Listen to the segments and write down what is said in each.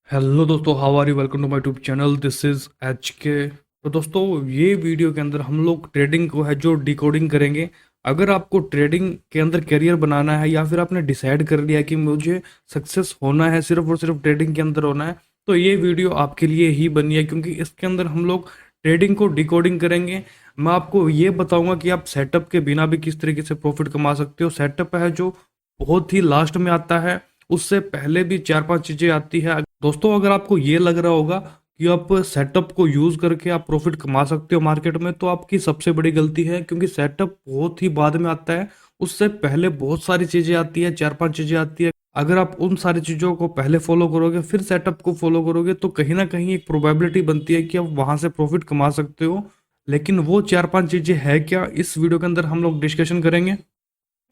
Hello दोस्तों, how are you? Welcome to my YouTube channel. This is H K. तो दोस्तों, ये video के अंदर हम लोग ट्रेडिंग को है जो डिकोडिंग करेंगे। अगर आपको ट्रेडिंग के अंदर करियर बनाना है या फिर आपने डिसाइड कर लिया है कि मुझे सक्सेस होना है, सिर्फ और सिर्फ ट्रेडिंग के अंदर होना है, तो ये वीडियो आपके लिए ही बनी है, क्योंकि इसके अंदर हम लोग ट्रेडिंग को डिकोडिंग करेंगे। मैं आपको ये बताऊंगा कि आप सेटअप के बिना भी किस तरीके से प्रॉफिट कमा सकते हो। सेटअप है जो बहुत ही लास्ट में आता है, उससे पहले भी चार पांच चीजें आती है। दोस्तों, अगर आपको ये लग रहा होगा कि आप सेटअप को यूज करके आप प्रॉफिट कमा सकते हो मार्केट में, तो आपकी सबसे बड़ी गलती है, क्योंकि सेटअप बहुत ही बाद में आता है। उससे पहले बहुत सारी चीजें आती है, चार पांच चीजें आती है। अगर आप उन सारी चीजों को पहले फॉलो करोगे फिर सेटअप को फॉलो करोगे, तो कहीं ना कहीं एक प्रोबेबिलिटी बनती है कि आप वहां से प्रॉफिट कमा सकते हो। लेकिन वो चार पांच चीजें है क्या, इस वीडियो के अंदर हम लोग डिस्कशन करेंगे।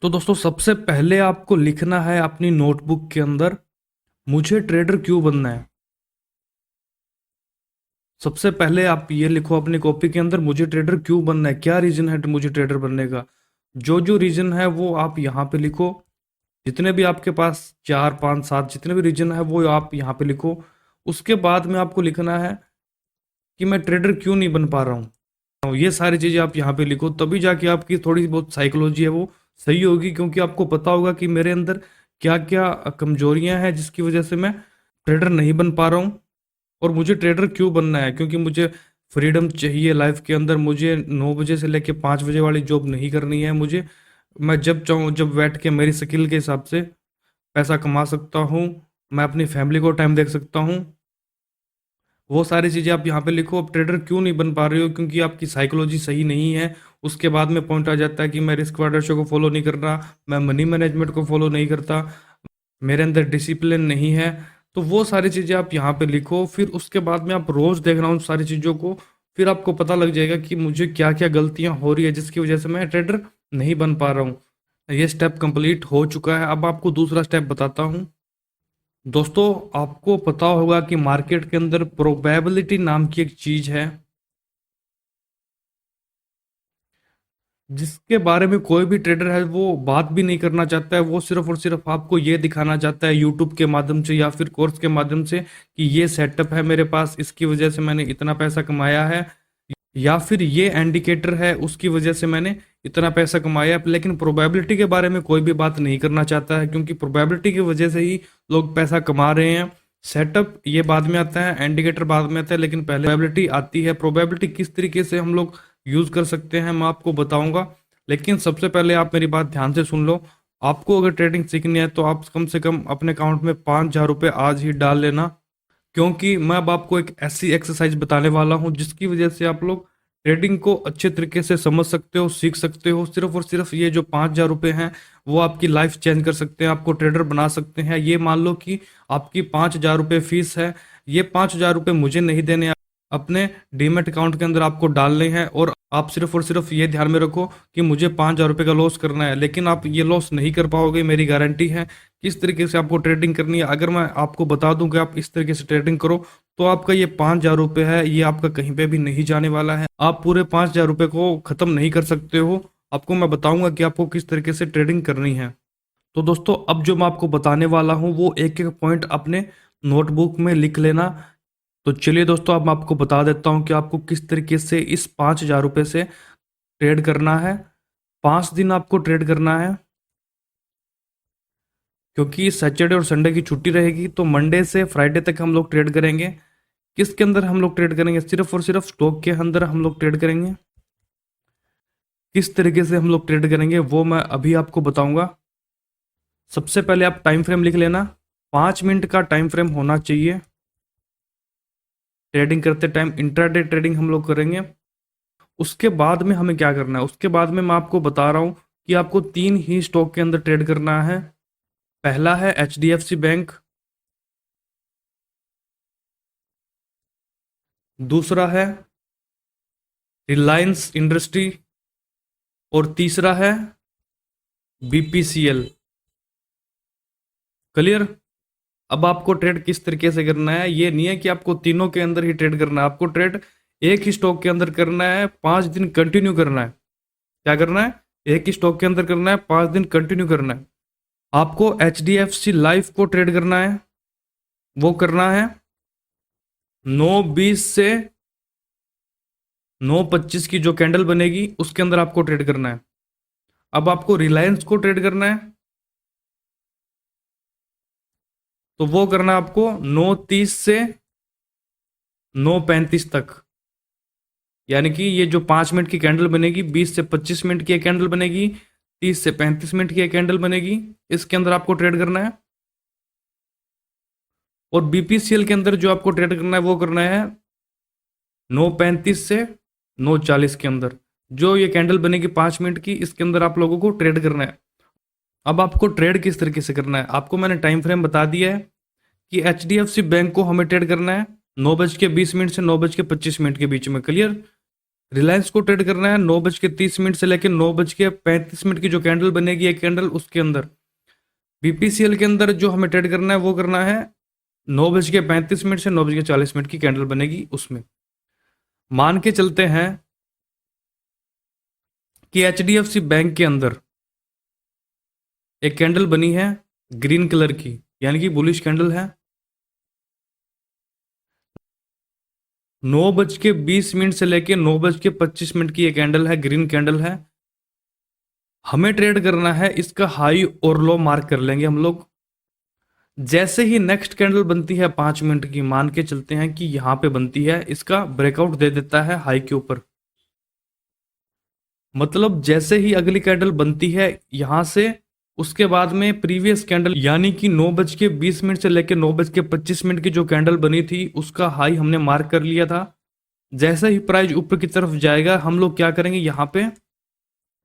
तो दोस्तों, सबसे पहले आपको लिखना है अपनी नोटबुक के अंदर, मुझे ट्रेडर क्यों बनना है। सबसे पहले आप ये लिखो अपनी कॉपी के अंदर, मुझे ट्रेडर क्यों बनना है, क्या रीजन है मुझे ट्रेडर बनने का। जो जो रीजन है वो आप यहाँ पे लिखो। जितने भी आपके पास चार पांच सात जितने भी रीजन है वो आप यहाँ पे लिखो। उसके बाद में आपको लिखना है कि मैं ट्रेडर क्यों नहीं बन पा रहा हूँ। ये सारी चीजें आप यहाँ पे लिखो, तभी जाके आपकी थोड़ी बहुत साइकोलॉजी है वो सही होगी, क्योंकि आपको पता होगा कि मेरे अंदर क्या क्या कमजोरियां हैं जिसकी वजह से मैं ट्रेडर नहीं बन पा रहा हूँ। और मुझे ट्रेडर क्यों बनना है, क्योंकि मुझे फ्रीडम चाहिए लाइफ के अंदर। मुझे 9 बजे से लेके 5 बजे वाली जॉब नहीं करनी है। मुझे, मैं जब चाहूँ जब बैठ के मेरी स्किल के हिसाब से पैसा कमा सकता हूँ। मैं अपनी फैमिली को टाइम दे सकता हूँ। वो सारी चीज़ें आप यहाँ पे लिखो। अब ट्रेडर क्यों नहीं बन पा रहे हो, क्योंकि आपकी साइकोलॉजी सही नहीं है। उसके बाद में पॉइंट आ जाता है कि मैं रिस्क वाटर शो को फॉलो नहीं कर रहा, मैं मनी मैनेजमेंट को फॉलो नहीं करता, मेरे अंदर डिसिप्लिन नहीं है। तो वो सारी चीज़ें आप यहाँ पे लिखो। फिर उसके बाद में आप रोज़ देखना उन सारी चीज़ों को। फिर आपको पता लग जाएगा कि मुझे क्या क्या गलतियाँ हो रही है जिसकी वजह से मैं ट्रेडर नहीं बन पा रहा हूँ। ये स्टेप कंप्लीट हो चुका है। अब आपको दूसरा स्टेप बताता हूँ। दोस्तों, आपको पता होगा कि मार्केट के अंदर प्रोबेबिलिटी नाम की एक चीज़ है, जिसके बारे में कोई भी ट्रेडर है वो बात भी नहीं करना चाहता है। वो सिर्फ और सिर्फ आपको ये दिखाना चाहता है यूट्यूब के माध्यम से या फिर कोर्स के माध्यम से कि ये सेटअप है मेरे पास, इसकी वजह से मैंने इतना पैसा कमाया है, या फिर ये इंडिकेटर है उसकी वजह से मैंने इतना पैसा कमाया है। लेकिन प्रोबेबिलिटी के बारे में कोई भी बात नहीं करना चाहता है, क्योंकि प्रोबेबिलिटी की वजह से ही लोग पैसा कमा रहे हैं। सेटअप ये बाद में आता है, इंडिकेटर बाद में आता है, लेकिन पहले प्रोबेबिलिटी आती है। प्रोबेबिलिटी किस तरीके से हम लोग यूज कर सकते हैं मैं आपको बताऊंगा। लेकिन सबसे पहले आप मेरी बात ध्यान से सुन लो। आपको अगर ट्रेडिंग सीखनी है तो आप कम से कम अपने अकाउंट में 5,000 रुपये आज ही डाल लेना, क्योंकि मैं अब आपको एक ऐसी एक्सरसाइज बताने वाला हूं जिसकी वजह से आप लोग ट्रेडिंग को अच्छे तरीके से समझ सकते हो, सीख सकते हो। सिर्फ और सिर्फ ये जो 5,000 रुपये हैं वो आपकी लाइफ चेंज कर सकते हैं, आपको ट्रेडर बना सकते हैं। ये मान लो कि आपकी 5,000 रुपये फीस है। ये 5,000 रुपये मुझे नहीं देने, अपने डीमेट अकाउंट के अंदर आपको डालने हैं। और आप सिर्फ और सिर्फ ये ध्यान में रखो कि मुझे 5,000 रुपये का लॉस करना है, लेकिन आप ये लॉस नहीं कर पाओगे, मेरी गारंटी है। किस तरीके से आपको ट्रेडिंग करनी है, अगर मैं आपको बता दूं कि आप इस तरीके से ट्रेडिंग करो, तो आपका ये 5,000 रुपये है, ये आपका कहीं पे भी नहीं जाने वाला है। आप पूरे 5,000 रुपये को खत्म नहीं कर सकते हो। आपको मैं बताऊंगा कि आपको किस तरीके से ट्रेडिंग करनी है। तो दोस्तों, अब जो मैं आपको बताने वाला हूँ वो एक एक पॉइंट अपने नोटबुक में लिख लेना। तो चलिए दोस्तों, अब मैं आपको बता देता हूँ कि आपको किस तरीके से इस 5,000 रुपये से ट्रेड करना है। 5 दिन आपको ट्रेड करना है, क्योंकि सैटरडे और संडे की छुट्टी रहेगी। तो मंडे से फ्राइडे तक हम लोग ट्रेड करेंगे। किसके अंदर हम लोग ट्रेड करेंगे? सिर्फ और सिर्फ स्टॉक के अंदर हम लोग ट्रेड करेंगे। किस तरीके से हम लोग ट्रेड करेंगे वो मैं अभी आपको बताऊंगा। सबसे पहले आप टाइम फ्रेम लिख लेना। 5 मिनट का टाइम फ्रेम होना चाहिए। ट्रेडिंग करते टाइम इंट्राडे ट्रेडिंग हम लोग करेंगे। उसके बाद में हमें क्या करना है, उसके बाद में मैं आपको बता रहा हूँ कि आपको 3 ही स्टॉक के अंदर ट्रेड करना है। पहला है HDFC बैंक, दूसरा है रिलायंस इंडस्ट्री, और तीसरा है BPCL। क्लियर? अब आपको ट्रेड किस तरीके से करना है, ये नहीं है कि आपको तीनों के अंदर ही ट्रेड करना है। आपको ट्रेड एक ही स्टॉक के अंदर करना है, 5 दिन कंटिन्यू करना है। क्या करना है? एक ही स्टॉक के अंदर करना है, 5 दिन कंटिन्यू करना है। आपको HDFC लाइफ को ट्रेड करना है, वो करना है 9:20 से 9:25 की जो कैंडल बनेगी उसके अंदर आपको ट्रेड करना है। अब आपको रिलायंस को ट्रेड करना है, तो वो करना है आपको 9:30 से 9:35 तक। यानी कि ये जो 5 मिनट की कैंडल बनेगी, 20 से 25 मिनट की एक कैंडल बनेगी, 30 से 35 मिनट की एक कैंडल बनेगी, इसके अंदर आपको ट्रेड करना है। और बीपीसीएल के अंदर जो आपको ट्रेड करना है वो करना है 9:35 से 9:40 के अंदर। जो ये कैंडल बनेगी 5 मिनट की, इसके अंदर आप लोगों को ट्रेड करना है। अब आपको ट्रेड किस तरीके से करना है, आपको मैंने टाइम फ्रेम बता दिया है कि एचडीएफसी बैंक को हमें ट्रेड करना है 9:20 से 9:25 के बीच में। क्लियर? रिलायंस को ट्रेड करना है 9:30 से लेकर 9:35 की जो कैंडल बनेगी एक कैंडल, उसके अंदर। बीपीसीएल के अंदर जो हमें ट्रेड करना है वो करना है 9:35 से 9:40 की कैंडल बनेगी उसमें। मान के चलते हैं कि एचडीएफसी बैंक के अंदर एक कैंडल बनी है ग्रीन कलर की, यानी कि बुलिश कैंडल है। 9:20 से लेके 9:25 की ये कैंडल है, ग्रीन कैंडल है। हमें ट्रेड करना है, इसका हाई और लो मार्क कर लेंगे हम लोग। जैसे ही नेक्स्ट कैंडल बनती है 5 मिनट की, मान के चलते हैं कि यहां पे बनती है, इसका ब्रेकआउट दे देता है हाई के ऊपर। मतलब जैसे ही अगली कैंडल बनती है यहां से, उसके बाद में प्रीवियस कैंडल यानी कि 9:20 से लेकर 9:25 की जो कैंडल बनी थी उसका हाई हमने मार्क कर लिया था। जैसे ही प्राइस ऊपर की तरफ जाएगा हम लोग क्या करेंगे, यहाँ पे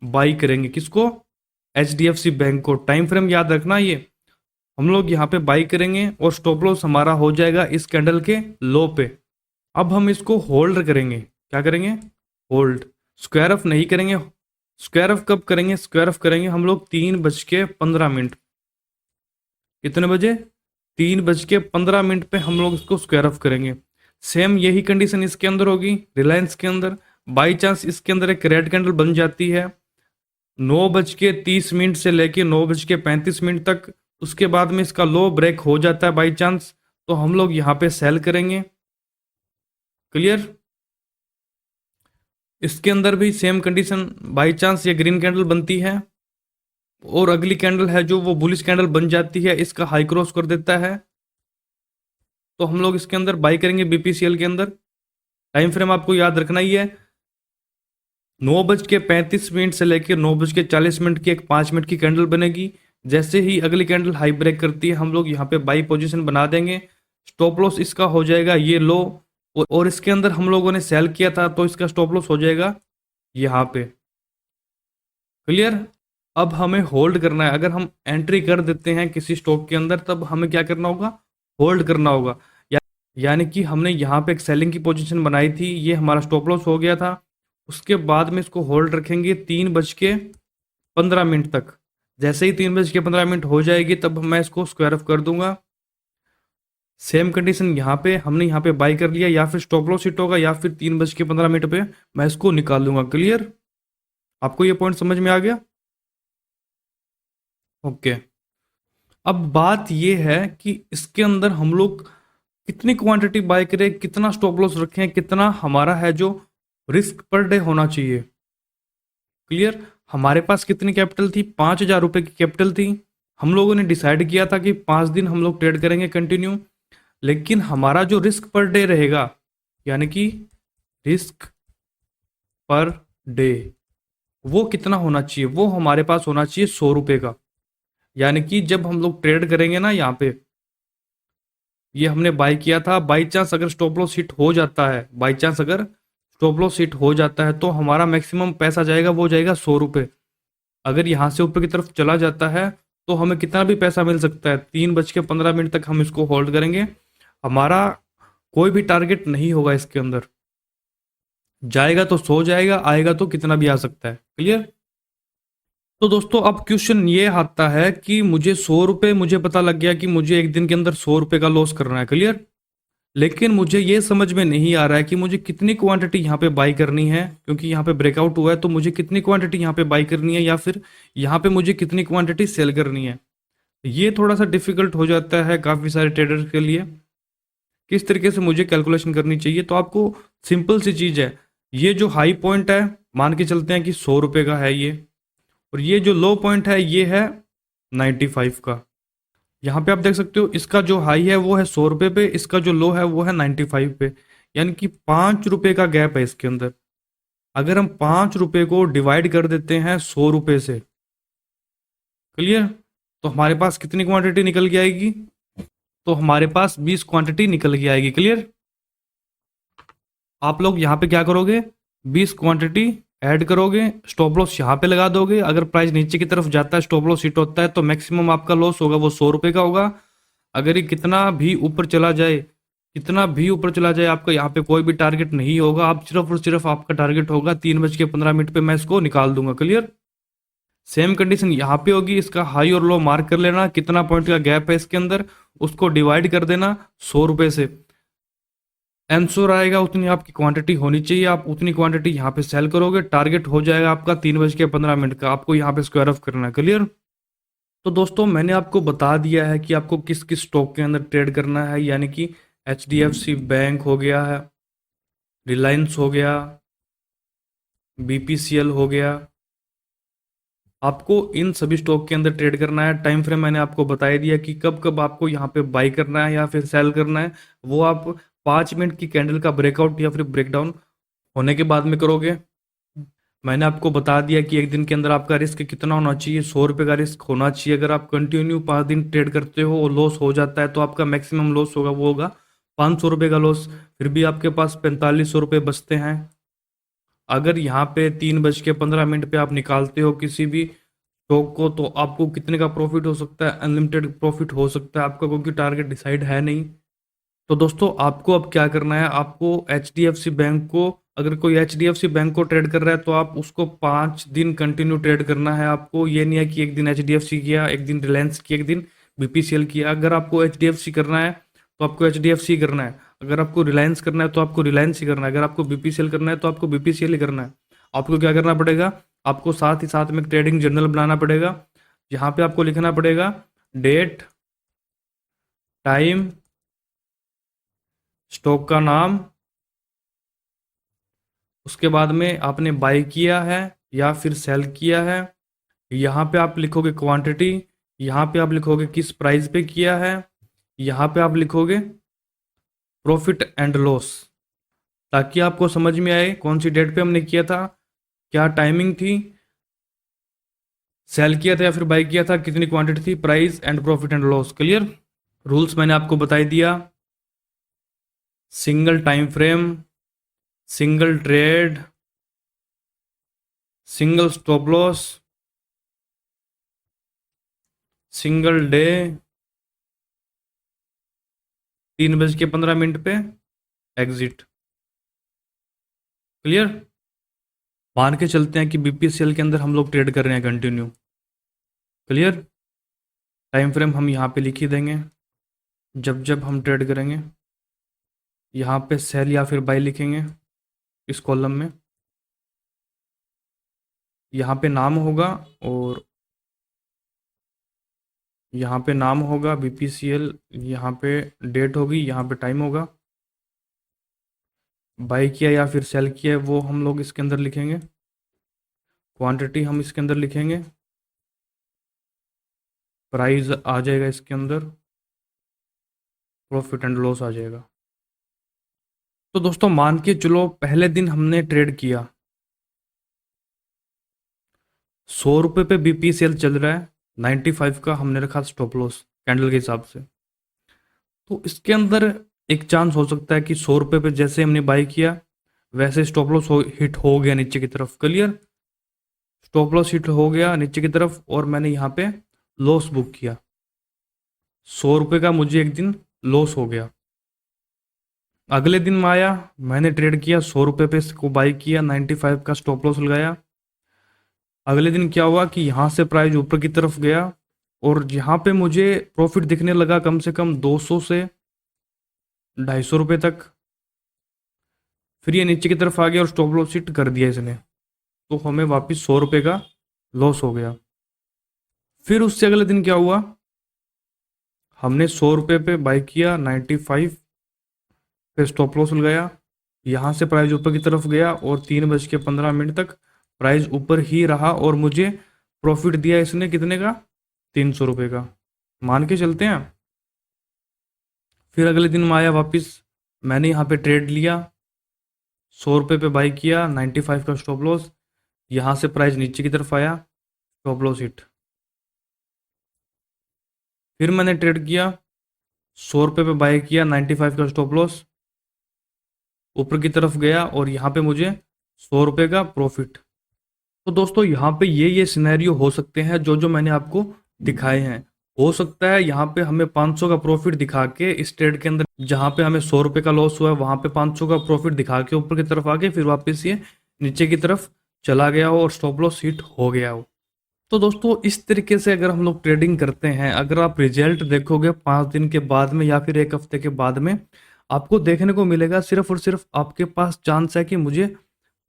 बाई करेंगे। किसको? एचडीएफसी बैंक को। टाइम फ्रेम याद रखना ये। हम लोग यहाँ पे बाई करेंगे और स्टॉप लॉस हमारा हो जाएगा इस कैंडल के लो पे। अब हम इसको होल्ड करेंगे। क्या करेंगे? होल्ड। स्क्वायर ऑफ नहीं करेंगे। स्क्वायर ऑफ कब करेंगे? स्क्वायर ऑफ करेंगे हम लोग 3:15। कितने बजे? 3:15 पे हम लोग इसको स्क्वायर ऑफ करेंगे। सेम यही कंडीशन इसके अंदर होगी, रिलायंस के अंदर। बाई चांस इसके अंदर एक रेड कैंडल बन जाती है 9:30 से लेके 9:35 तक, उसके बाद में इसका लो ब्रेक हो जाता है बाई चांस, तो हम लोग यहाँ पे सेल करेंगे। क्लियर? इसके अंदर भी सेम कंडीशन, बाई चांस ये ग्रीन कैंडल बनती है और अगली कैंडल है जो वो बुलिश कैंडल बन जाती है, इसका हाई क्रॉस कर देता है, तो हम लोग इसके अंदर बाई करेंगे बीपीसीएल के अंदर। टाइम फ्रेम आपको याद रखना ही है, 9:35 से लेकर 9:40 की एक 5 मिनट की कैंडल बनेगी। जैसे ही अगली कैंडल हाई ब्रेक करती है हम लोग यहाँ पे बाई पोजीशन बना देंगे। स्टॉप लॉस इसका हो जाएगा ये लो, और इसके अंदर हम लोगों ने सेल किया था तो इसका स्टॉप लॉस हो जाएगा यहाँ पे। क्लियर? अब हमें होल्ड करना है। अगर हम एंट्री कर देते हैं किसी स्टॉक के अंदर तब हमें क्या करना होगा? होल्ड करना होगा। यानी कि हमने यहाँ पे एक सेलिंग की पोजीशन बनाई थी, ये हमारा स्टॉप लॉस हो गया था। उसके बाद में इसको होल्ड रखेंगे 3:15 तक। जैसे ही 3:15 हो जाएगी तब मैं इसको स्क्वायर ऑफ कर दूंगा। सेम कंडीशन यहाँ पे हमने यहाँ पे बाई कर लिया, या फिर स्टॉप लॉस हिट होगा या फिर 3:15 पे मैं इसको निकाल लूंगा। क्लियर? आपको ये पॉइंट समझ में आ गया? ओके। अब बात ये है कि इसके अंदर हम लोग कितनी क्वांटिटी बाय करें, कितना स्टॉप लॉस रखें, कितना हमारा है जो रिस्क पर डे होना चाहिए। क्लियर? हमारे पास कितनी कैपिटल थी? 5,000 रुपए की कैपिटल थी। हम लोगों ने डिसाइड किया था कि 5 दिन हम लोग ट्रेड करेंगे कंटिन्यू। लेकिन हमारा जो रिस्क पर डे रहेगा, यानी कि रिस्क पर डे, वो कितना होना चाहिए? वो हमारे पास होना चाहिए 100 रुपए का। यानी कि जब हम लोग ट्रेड करेंगे ना, यहाँ पे ये हमने बाय किया था, बाई चांस अगर स्टॉप लॉस हिट हो जाता है, बाई चांस अगर स्टॉप लॉस हिट हो जाता है तो हमारा मैक्सिमम पैसा जाएगा, वो जाएगा 100 रुपये। अगर यहाँ से ऊपर की तरफ चला जाता है तो हमें कितना भी पैसा मिल सकता है। 3:15 तक हम इसको होल्ड करेंगे। हमारा कोई भी टारगेट नहीं होगा इसके अंदर। जाएगा तो 100 जाएगा, आएगा तो कितना भी आ सकता है। क्लियर? तो दोस्तों अब क्वेश्चन ये आता है कि मुझे 100 रुपये, मुझे पता लग गया कि मुझे एक दिन के अंदर 100 रुपये का लॉस करना है। क्लियर? लेकिन मुझे ये समझ में नहीं आ रहा है कि मुझे कितनी क्वांटिटी यहाँ पे बाई करनी है, क्योंकि यहाँ पे ब्रेकआउट हुआ है तो मुझे कितनी क्वांटिटी यहाँ पे बाई करनी है, या फिर यहाँ पे मुझे कितनी क्वांटिटी सेल करनी है। ये थोड़ा सा डिफिकल्ट हो जाता है काफ़ी सारे ट्रेडर्स के लिए। किस तरीके से मुझे कैलकुलेशन करनी चाहिए। तो आपको सिंपल सी चीज़ है, ये जो हाई पॉइंट है मान के चलते हैं कि 100 रुपये का है ये, और ये जो लो पॉइंट है ये है 95 का। यहाँ पे आप देख सकते हो इसका जो हाई है वो है 100 रुपये पे, इसका जो लो है वो है 95 पे, यानी कि 5 रुपये का गैप है इसके अंदर। अगर हम 5 रुपये को डिवाइड कर देते हैं 100 रुपये से, क्लियर, तो हमारे पास कितनी क्वांटिटी निकल के आएगी, तो हमारे पास 20 क्वांटिटी निकल के आएगी। क्लियर, आप लोग यहाँ पे क्या करोगे, 20 क्वांटिटी ऐड करोगे, स्टॉप लॉस यहाँ पे लगा दोगे। अगर प्राइस नीचे की तरफ जाता है, स्टॉप लॉस हिट होता है, तो मैक्सिमम आपका लॉस होगा वो 100 रुपये का होगा। अगर ये कितना भी ऊपर चला जाए, कितना भी ऊपर चला जाए, आपका यहाँ पे कोई भी टारगेट नहीं होगा। आप सिर्फ और सिर्फ आपका टारगेट होगा 3:15 पे मैं इसको निकाल दूंगा। क्लियर, सेम कंडीशन यहाँ पे होगी, इसका हाई और लो मार्क कर लेना, कितना पॉइंट का गैप है इसके अंदर, उसको डिवाइड कर देना 100 रुपये से। आंसर आएगा उतनी आपकी क्वांटिटी होनी चाहिए, आप उतनी क्वांटिटी यहाँ पे सेल करोगे, टारगेट हो जाएगा आपका 3:15 का। आपको यहाँ पे स्क्वायर ऑफ करना है। क्लियर, तो दोस्तों मैंने आपको बता दिया है कि आपको किस किस स्टॉक के अंदर ट्रेड करना है, यानी कि HDFC बैंक हो गया है, रिलायंस हो गया, BPCL हो गया, आपको इन सभी स्टॉक के अंदर ट्रेड करना है। टाइम फ्रेम मैंने आपको बता ही दिया कि कब कब आपको यहाँ पे बाई करना है या फिर सेल करना है, वो आप 5 मिनट की कैंडल का ब्रेकआउट या फिर ब्रेकडाउन होने के बाद में करोगे। मैंने आपको बता दिया कि एक दिन के अंदर आपका रिस्क कितना होना चाहिए, 100 रुपये का रिस्क होना चाहिए। अगर आप कंटिन्यू 5 दिन ट्रेड करते हो और लॉस हो जाता है, तो आपका मैक्सिमम लॉस होगा वो होगा 500 रुपये का लॉस। फिर भी आपके पास 4500 रुपये बचते हैं। अगर यहाँ पे 3:15 पे आप निकालते हो किसी भी स्टॉक को, तो आपको कितने का प्रॉफिट हो सकता है, अनलिमिटेड प्रॉफिट हो सकता है आपका, क्योंकि टारगेट डिसाइड है नहीं। तो दोस्तों आपको अब क्या करना है, आपको HDFC बैंक को, अगर कोई HDFC बैंक को ट्रेड कर रहा है तो आप उसको 5 दिन कंटिन्यू ट्रेड करना है। आपको ये नहीं है कि एक दिन HDFC किया, एक दिन रिलायंस किया, एक दिन BPCL किया। अगर आपको HDFC करना है तो आपको HDFC करना है, अगर आपको रिलायंस करना है तो आपको रिलायंस ही करना है, अगर आपको BPCL करना है तो आपको BPCL ही करना है। आपको क्या करना पड़ेगा, आपको साथ ही साथ में ट्रेडिंग जर्नल बनाना पड़ेगा। यहाँ पे आपको लिखना पड़ेगा डेट, टाइम, स्टॉक का नाम, उसके बाद में आपने बाई किया है या फिर सेल किया है। यहाँ पे आप लिखोगे क्वांटिटी, यहाँ पे आप लिखोगे किस प्राइस पे किया है, यहाँ पे आप लिखोगे प्रॉफिट एंड लॉस, ताकि आपको समझ में आए कौन सी डेट पे हमने किया था, क्या टाइमिंग थी, सेल किया था या फिर बाई किया था, कितनी क्वांटिटी थी, price and profit and loss. Clear, rules मैंने आपको बता ही दिया। Single time frame, single trade, single stop loss, single day, 3:15 पे एग्जिट। क्लियर, मान के चलते हैं कि BPCL के अंदर हम लोग ट्रेड कर रहे हैं कंटिन्यू। क्लियर, टाइम फ्रेम हम यहाँ पे लिख ही देंगे। जब जब हम ट्रेड करेंगे यहाँ पे सेल या फिर बाई लिखेंगे इस कॉलम में, यहाँ पे नाम होगा और यहाँ पे नाम होगा BPCL, यहाँ पे डेट होगी, यहाँ पे टाइम होगा, बाई किया या फिर सेल किया है वो हम लोग इसके अंदर लिखेंगे, क्वांटिटी हम इसके अंदर लिखेंगे, प्राइस आ जाएगा इसके अंदर, प्रॉफिट एंड लॉस आ जाएगा। तो दोस्तों मान के चलो पहले दिन हमने ट्रेड किया, 100 रुपये पे BPCL चल रहा है, 95 का हमने रखा स्टॉप लॉस कैंडल के हिसाब से। तो इसके अंदर एक चांस हो सकता है कि 100 रुपये पे जैसे हमने बाई किया वैसे स्टॉप लॉस हिट हो गया नीचे की तरफ। क्लियर, स्टॉप लॉस हिट हो गया नीचे की तरफ और मैंने यहाँ पे लॉस बुक किया, 100 रुपये का मुझे एक दिन लॉस हो गया। अगले दिन में आया, मैंने ट्रेड किया, 100 रुपये पे इसको बाई किया, 95 का स्टॉप लॉस लगाया। अगले दिन क्या हुआ कि यहाँ से प्राइस ऊपर की तरफ गया और यहाँ पे मुझे प्रॉफिट दिखने लगा कम से कम 200 से 250 रुपये तक। फिर ये नीचे की तरफ आ गया और स्टॉप लॉस हिट कर दिया इसने, तो हमें वापस 100 रुपये का लॉस हो गया। फिर उससे अगले दिन क्या हुआ, हमने 100 रुपये पे बाई किया 95, पे स्टॉप लॉस लगाया, यहाँ से प्राइस ऊपर की तरफ गया और 3:15 तक प्राइस ऊपर ही रहा और मुझे प्रॉफिट दिया इसने कितने का, 300 रुपये का, मान के चलते हैं। फिर अगले दिन मैं आया वापस, मैंने यहाँ पे ट्रेड लिया, 100 रुपये पे बाई किया, 95 का स्टॉप लॉस, यहाँ से प्राइस नीचे की तरफ आया, स्टॉप लॉस हिट। फिर मैंने ट्रेड किया, 100 रुपये पे बाई किया, 95 का स्टॉप लॉस, ऊपर की तरफ गया और यहाँ पे मुझे 100 रुपये का प्रॉफिट। तो दोस्तों यहाँ पे ये सिनेरियो हो सकते हैं जो जो मैंने आपको दिखाए हैं। हो सकता है यहाँ पे हमें 500 का प्रॉफिट दिखा के इस ट्रेड के अंदर, जहाँ पे हमें 100 रुपये का लॉस हुआ है वहाँ पे 500 का प्रॉफिट दिखा के ऊपर की तरफ आके फिर वापस ये नीचे की तरफ चला गया हो और स्टॉप लॉस हिट हो गया हो। तो दोस्तों इस तरीके से अगर हम लोग ट्रेडिंग करते हैं, अगर आप रिजल्ट देखोगे 5 दिन के बाद में या फिर 1 हफ्ते के बाद में, आपको देखने को मिलेगा सिर्फ और सिर्फ आपके पास चांस है कि मुझे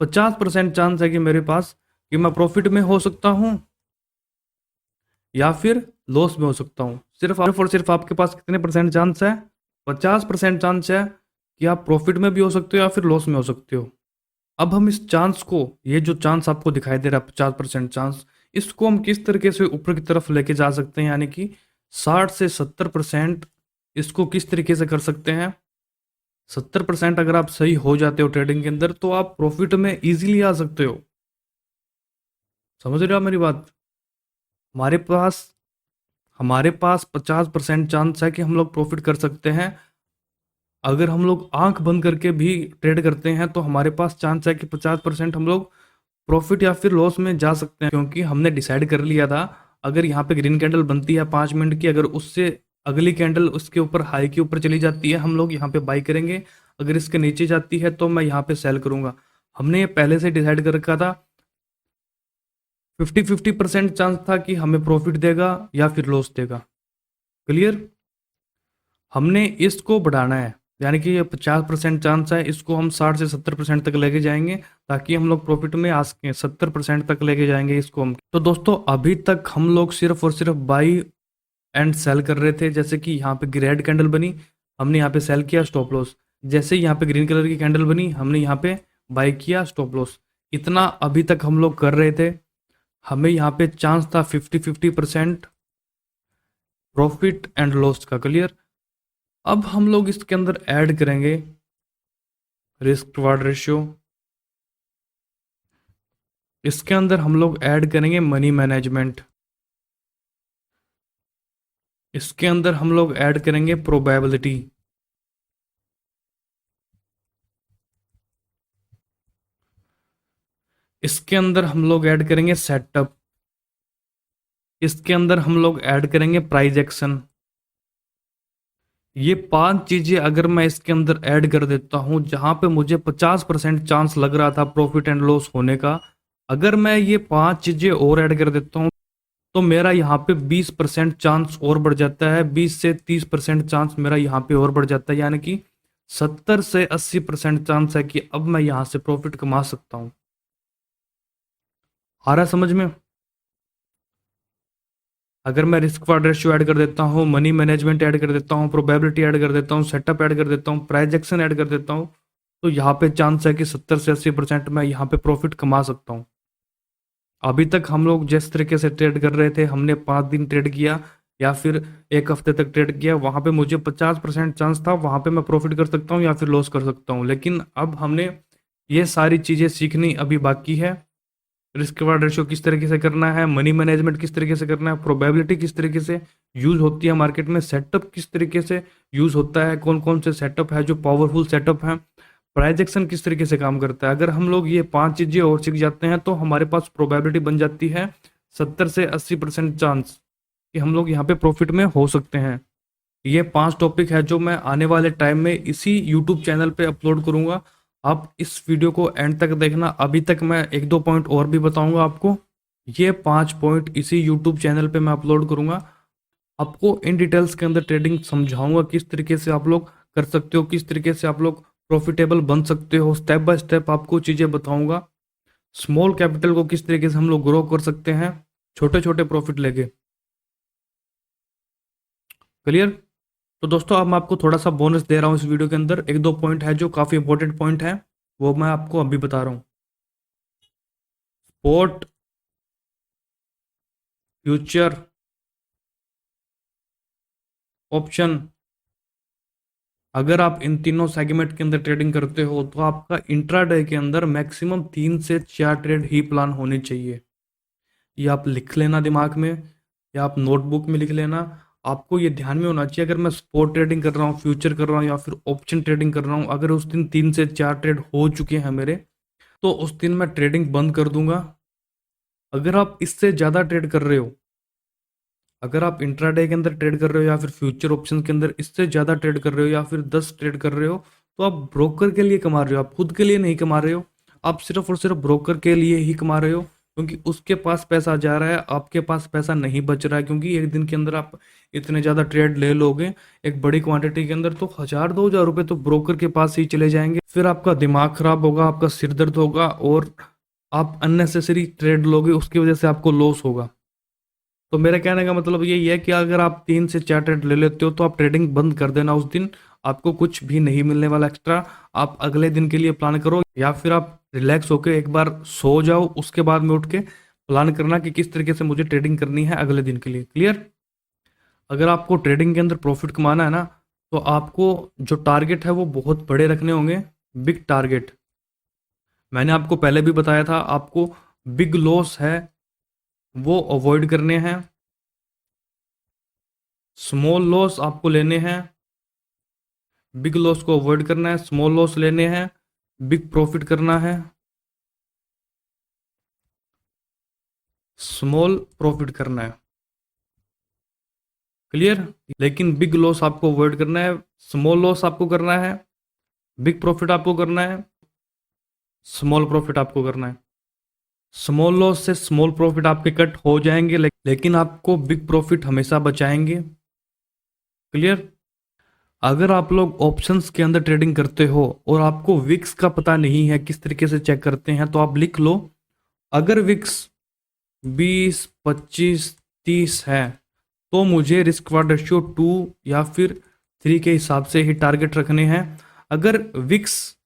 50% चांस है कि मेरे पास कि मैं प्रॉफिट में हो सकता हूं या फिर लॉस में हो सकता हूं। सिर्फ और सिर्फ आपके पास कितने परसेंट चांस है, 50% चांस है कि आप प्रॉफिट में भी हो सकते हो या फिर लॉस में हो सकते हो। अब हम इस चांस को, ये जो चांस आपको दिखाई दे रहा है 50% चांस, इसको हम किस तरीके से ऊपर की तरफ लेके जा सकते हैं, यानी कि 60 से 70% इसको किस तरीके से कर सकते हैं। 70% अगर आप सही हो जाते हो ट्रेडिंग के अंदर तो आप प्रॉफिट में इजीली आ सकते हो। समझ रहे हो आप मेरी बात। हमारे पास हमारे पास 50% चांस है कि हम लोग प्रॉफिट कर सकते हैं। अगर हम लोग आंख बंद करके भी ट्रेड करते हैं तो हमारे पास चांस है कि 50% हम लोग प्रॉफिट या फिर लॉस में जा सकते हैं, क्योंकि हमने डिसाइड कर लिया था अगर यहाँ पे ग्रीन कैंडल बनती है 5 मिनट की, अगर उससे अगली कैंडल उसके ऊपर हाई के ऊपर चली जाती है हम लोग यहाँ पे बाई करेंगे, अगर इसके नीचे जाती है तो मैं यहाँ पे सेल करूंगा। हमने ये पहले से डिसाइड कर रखा था। 50-50% चांस था कि हमें प्रॉफिट देगा या फिर लॉस देगा। क्लियर। हमने इसको बढ़ाना है, यानी कि ये 50% चांस है, इसको हम 60 से 70% तक लेके जाएंगे ताकि हम लोग प्रॉफिट में आ सकें। 70% तक लेके जाएंगे इसको हम। तो दोस्तों अभी तक हम लोग सिर्फ और सिर्फ बाई एंड सेल कर रहे थे। जैसे कि यहाँ पे रेड कैंडल बनी, हमने यहाँ पे सेल किया, स्टॉप लॉस। जैसे यहाँ पे ग्रीन कलर की कैंडल बनी, हमने यहाँ पे बाई किया, स्टॉप लॉस। इतना अभी तक हम लोग कर रहे थे। हमें यहाँ पे चांस था 50-50% प्रॉफिट एंड लॉस का। क्लियर। अब हम लोग इसके अंदर ऐड करेंगे रिस्क रिवार्ड रेशियो, इसके अंदर हम लोग ऐड करेंगे मनी मैनेजमेंट, इसके अंदर हम लोग ऐड करेंगे प्रोबेबिलिटी, इसके अंदर हम लोग ऐड करेंगे सेटअप, इसके अंदर हम लोग ऐड करेंगे प्राइस एक्शन। ये 5 चीजें अगर मैं इसके अंदर ऐड कर देता हूं, जहां पे मुझे 50% चांस लग रहा था प्रॉफिट एंड लॉस होने का, अगर मैं ये 5 चीजें और ऐड कर देता हूं तो मेरा यहाँ पे 20% चांस और बढ़ जाता है। 20 से 30% चांस मेरा यहाँ पे और बढ़ जाता है, यानी कि 70 से 80% चांस है कि अब मैं यहाँ से प्रॉफिट कमा सकता हूँ। आ रहा है समझ में। अगर मैं रिस्क रिवार्ड रेशियो ऐड कर देता हूँ, मनी मैनेजमेंट ऐड कर देता हूँ, प्रोबेबिलिटी ऐड कर देता हूँ, सेटअप ऐड कर देता हूँ, प्राइस एक्शन ऐड कर देता हूँ, तो यहाँ पे चांस है कि 70 से 80% मैं यहाँ पे प्रॉफिट कमा सकता हूँ। अभी तक हम लोग जिस तरीके से ट्रेड कर रहे थे, हमने 5 दिन ट्रेड किया या फिर 1 हफ्ते तक ट्रेड किया, वहां पे मुझे 50% चांस था वहां पे मैं प्रॉफिट कर सकता हूँ या फिर लॉस कर सकता हूँ। लेकिन अब हमने ये सारी चीजें सीखनी अभी बाकी है। रिस्क रिवार्ड रेशियो किस तरीके से करना है, मनी मैनेजमेंट किस तरीके से करना है, प्रोबेबिलिटी किस तरीके से यूज होती है मार्केट में, सेटअप किस तरीके से यूज होता है, कौन कौन से सेटअप है जो पावरफुल सेटअप है, प्राइस एक्शन किस तरीके से काम करता है। अगर हम लोग ये 5 चीजें और सीख जाते हैं तो हमारे पास प्रोबेबिलिटी बन जाती है 70 से 80% चांस कि हम लोग यहाँ पे प्रॉफिट में हो सकते हैं। ये 5 टॉपिक है जो मैं आने वाले टाइम में इसी यूट्यूब चैनल पे अपलोड करूंगा। आप इस वीडियो को एंड तक देखना। अभी तक मैं 1-2 पॉइंट और भी बताऊंगा आपको। ये 5 पॉइंट इसी यूट्यूब चैनल पे मैं अपलोड करूंगा। आपको इन डिटेल्स के अंदर ट्रेडिंग समझाऊंगा, किस तरीके से आप लोग कर सकते हो, किस तरीके से आप लोग प्रॉफिटेबल बन सकते हो। स्टेप बाय स्टेप आपको चीज़ें बताऊंगा। स्मॉल कैपिटल को किस तरीके से हम लोग ग्रो कर सकते हैं छोटे छोटे प्रॉफिट लेके। क्लियर। तो दोस्तों अब मैं आपको थोड़ा सा बोनस दे रहा हूँ इस वीडियो के अंदर। एक दो पॉइंट है जो काफ़ी इंपॉर्टेंट पॉइंट है, वो मैं आपको अभी बता रहा हूँ। स्पॉट, फ्यूचर, ऑप्शन, अगर आप इन तीनों सेगमेंट के अंदर ट्रेडिंग करते हो तो आपका इंट्राडे के अंदर मैक्सिमम 3 से 4 ट्रेड ही प्लान होने चाहिए। ये आप लिख लेना दिमाग में, या आप नोटबुक में लिख लेना। आपको ये ध्यान में होना चाहिए, अगर मैं स्पॉट ट्रेडिंग कर रहा हूँ, फ्यूचर कर रहा हूँ या फिर ऑप्शन ट्रेडिंग कर रहा हूँ, अगर उस दिन 3 से 4 ट्रेड हो चुके हैं मेरे, तो उस दिन मैं ट्रेडिंग बंद कर दूंगा। अगर आप इससे ज़्यादा ट्रेड कर रहे हो, अगर आप इंट्राडे के अंदर ट्रेड कर रहे हो या फिर फ्यूचर ऑप्शन के अंदर इससे ज़्यादा ट्रेड कर रहे हो या फिर 10 ट्रेड कर रहे हो, तो आप ब्रोकर के लिए कमा रहे हो, आप खुद के लिए नहीं कमा रहे हो। आप सिर्फ और सिर्फ ब्रोकर के लिए ही कमा रहे हो, क्योंकि उसके पास पैसा जा रहा है, आपके पास पैसा नहीं बच रहा है। क्योंकि एक दिन के अंदर आप इतने ज़्यादा ट्रेड ले लोगे एक बड़ी क्वांटिटी के अंदर, तो 1,000-2,000 रुपये तो ब्रोकर के पास ही चले जाएंगे। फिर आपका दिमाग खराब होगा, आपका सिर दर्द होगा और आप अननेसेसरी ट्रेड लोगे, उसकी वजह से आपको लॉस होगा। तो मेरे कहने का मतलब यही है कि अगर आप 3 से 4 ट्रेड ले लेते हो तो आप ट्रेडिंग बंद कर देना उस दिन, आपको कुछ भी नहीं मिलने वाला एक्स्ट्रा। आप अगले दिन के लिए प्लान करो, या फिर आप रिलैक्स होकर एक बार सो जाओ, उसके बाद में उठ के प्लान करना कि किस तरीके से मुझे ट्रेडिंग करनी है अगले दिन के लिए। क्लियर? अगर आपको ट्रेडिंग के अंदर प्रॉफिट कमाना है ना, तो आपको जो टारगेट है वो बहुत बड़े रखने होंगे, बिग टारगेट। मैंने आपको पहले भी बताया था, आपको बिग लॉस है वो अवॉइड करने हैं, स्मॉल लॉस आपको लेने हैं। बिग लॉस को अवॉइड करना है, स्मॉल लॉस लेने हैं, बिग प्रॉफिट करना है, स्मॉल प्रॉफिट करना है। क्लियर? लेकिन बिग लॉस आपको अवॉइड करना है, स्मॉल लॉस आपको करना है, बिग प्रॉफिट आपको करना है, स्मॉल प्रॉफिट आपको करना है। स्मॉल लॉस से स्मॉल प्रॉफिट आपके कट हो जाएंगे, लेकिन आपको बिग प्रॉफिट हमेशा बचाएंगे। क्लियर? अगर आप लोग ऑप्शंस के अंदर ट्रेडिंग करते हो और आपको विक्स का पता नहीं है किस तरीके से चेक करते हैं, तो आप लिख लो, अगर विक्स 20, 25, 30 है तो मुझे रिस्क वार्ड रेशियो 2 या फिर 3 के हिसाब से ही टारगेट रखने हैं। अगर विक्स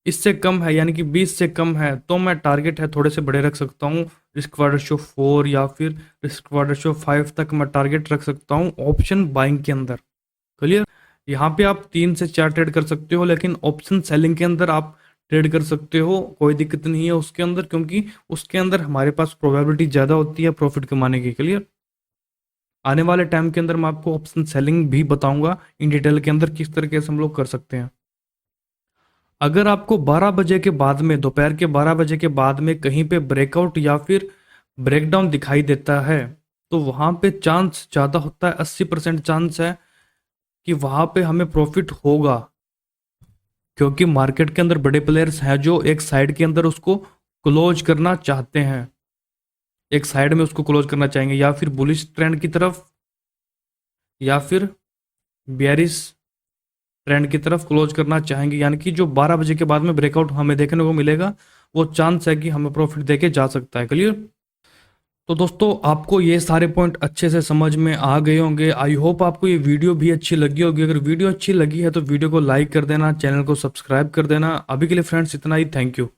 इससे कम है, यानी कि 20 से कम है, तो मैं टारगेट है थोड़े से बड़े रख सकता हूँ, रिस्क वार्ड रेशियो 4 या फिर रिस्क वार्ड रेशियो 5 तक मैं टारगेट रख सकता हूँ ऑप्शन बाइंग के अंदर। क्लियर? यहाँ पे आप 3 से 4 ट्रेड कर सकते हो, लेकिन ऑप्शन सेलिंग के अंदर आप ट्रेड कर सकते हो, कोई दिक्कत नहीं है उसके अंदर, क्योंकि उसके अंदर हमारे पास प्रोबेबिलिटी ज़्यादा होती है प्रॉफिट कमाने की। क्लियर? आने वाले टाइम के अंदर मैं आपको ऑप्शन सेलिंग भी बताऊंगा इन डिटेल के अंदर किस तरीके से हम लोग कर सकते हैं। अगर आपको 12 बजे के बाद में, दोपहर के 12 बजे के बाद में कहीं पे ब्रेकआउट या फिर ब्रेकडाउन दिखाई देता है, तो वहां पे चांस ज़्यादा होता है, 80% चांस है कि वहां पे हमें प्रॉफिट होगा। क्योंकि मार्केट के अंदर बड़े प्लेयर्स हैं जो एक साइड के अंदर उसको क्लोज करना चाहते हैं, एक साइड में उसको क्लोज करना चाहेंगे, या फिर बुलिश ट्रेंड की तरफ या फिर बेयरिश ट्रेंड की तरफ क्लोज करना चाहेंगे। यानी कि जो 12 बजे के बाद में ब्रेकआउट हमें देखने को मिलेगा, वो चांस है कि हमें प्रॉफिट देके जा सकता है। क्लियर? तो दोस्तों आपको ये सारे पॉइंट अच्छे से समझ में आ गए होंगे। आई होप आपको ये वीडियो भी अच्छी लगी होगी। अगर वीडियो अच्छी लगी है तो वीडियो को लाइक कर देना, चैनल को सब्सक्राइब कर देना। अभी के लिए फ्रेंड्स इतना ही, थैंक यू।